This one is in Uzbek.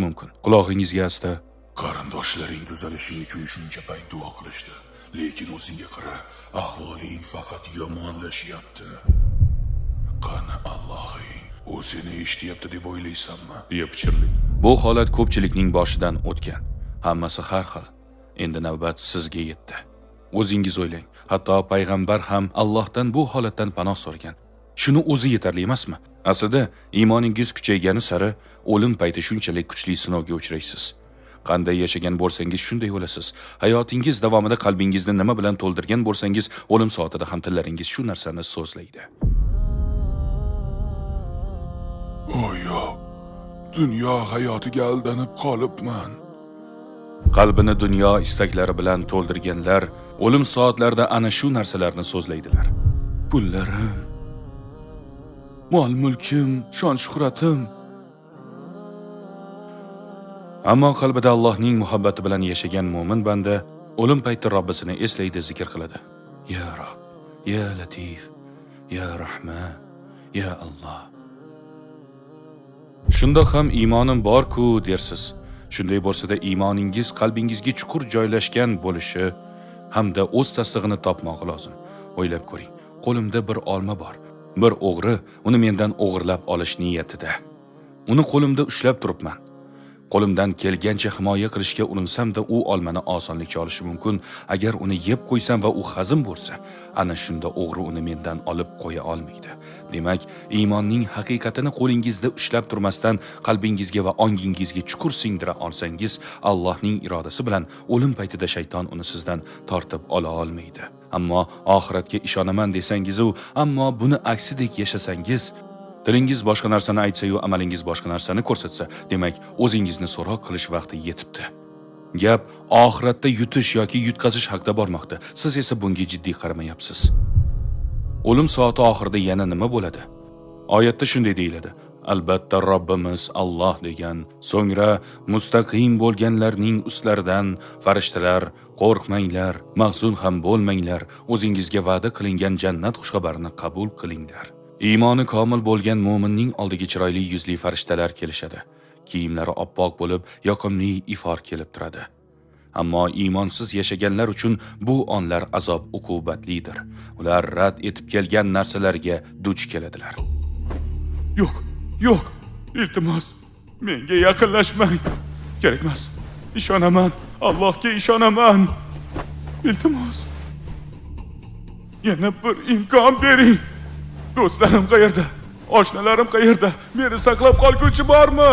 mumkin. Qulog'ingizga asta. Qarindoshlaring tuzalishing uchun shuncha payt duo qilishdi. Lekin o'zingga qara, ahvoling faqat yomonlashyapti. Qani Allohing, u seni eshityapti deb o'ylaysanmi? deya pichirlik. Bu holat ko'pchilikning boshidan o'tgan. Hammasi har xil. Endi navbat sizga yetdi. O'zingiz o'ylang. Hatto payg'ambar ham Allohdan bu holatdan panoh so'ragan. Shuni o'zi yetarli emasmi? Aslida iymoningiz kuchaygani sari o'lim payti shunchalik kuchli sinovga uchraysiz. Qanday yashagan bo'lsangiz shunday o'lasiz. Hayotingiz davomida qalbingizni nima bilan to'ldirgan bo'lsangiz, o'lim soatida ham tillaringiz shu narsani so'zlaydi. Oyo, dunyo hayotiga aldanib qolibman. Qalbini dunyo istaklari bilan to'ldirganlar o'lim soatlarida ana shu narsalarni so'zlaydilar. Pullarim, mol-mulkim, shon-shuhratim. Ammo qalbida Allohning muhabbati bilan yashagan mo'min banda o'lim payti Robbisini eslaydi, zikr qiladi. Ya Rob, ya Latif, ya Rahman, ya Alloh. Shunda ham iymonim bor-ku dersiz. Shunday bo'lsa-da iymoningiz qalbingizga chuqur joylashgan bo'lishi hamda o'z tasdig'ini topmog'i lozim. O'ylab ko'ring. Qo'limda bir olma bor. Bir o'g'ri uni mendan o'g'irlab olish niyatida. Uni qo'limda ushlab turibman. Qo'limdan kelgancha himoya qilishga urinsam-da u olmani osonlikcha olishi mumkin. Agar uni yeb qo'ysam va u hazm bo'lsa, ana shunda o'g'ri uni mendan olib qo'ya olmaydi. Demak, iymonning haqiqatini qo'lingizda ushlab turmasdan qalbingizga va ongingizga chuqur singdira olsangiz, Allohning irodasi bilan o'lim paytida shayton uni sizdan tortib ola olmaydi. Ammo oxiratga ishonaman desangiz-u, ammo buni aksidek yashasangiz, tilingiz boshqa narsani aytsa-yu, amalingiz boshqa narsani ko'rsatsa, demak, o'zingizni so'roq qilish vaqti yetibdi. Gap oxiratda yutish yoki yutqazish haqida bormoqda. Siz esa bunga jiddiy qaramayapsiz. O'lim soati oxirida yana nima bo'ladi? Oyatda shunday deyiladi: Albatta Robbimiz Alloh degan. So'ngra mustaqim bo'lganlarning ustlaridan farishtalar, qo'rqmanglar, mahzun ham bo'lmanglar, o'zingizga va'da qilingan jannat xushxabarini qabul qilinglar. Iymoni komil bo'lgan mo'minning oldiga chiroyli yuzli farishtalar kelishadi. Kiyimlari oppoq bo'lib, yoqimli ifor kelib turadi. Ammo iymonsiz yashaganlar uchun bu onlar azob uqubatlidir. Ular rad etib kelgan narsalarga duch keladilar. Yo'q, iltimos, menga yaqinlashmang. Kerak emas. Ishonaman, Allohga ishonaman. Iltimos, yana bir imkon bering. Do'stlarim qayerda? Oshnalarim qayerda? Meni saqlab qolguvchi bormi?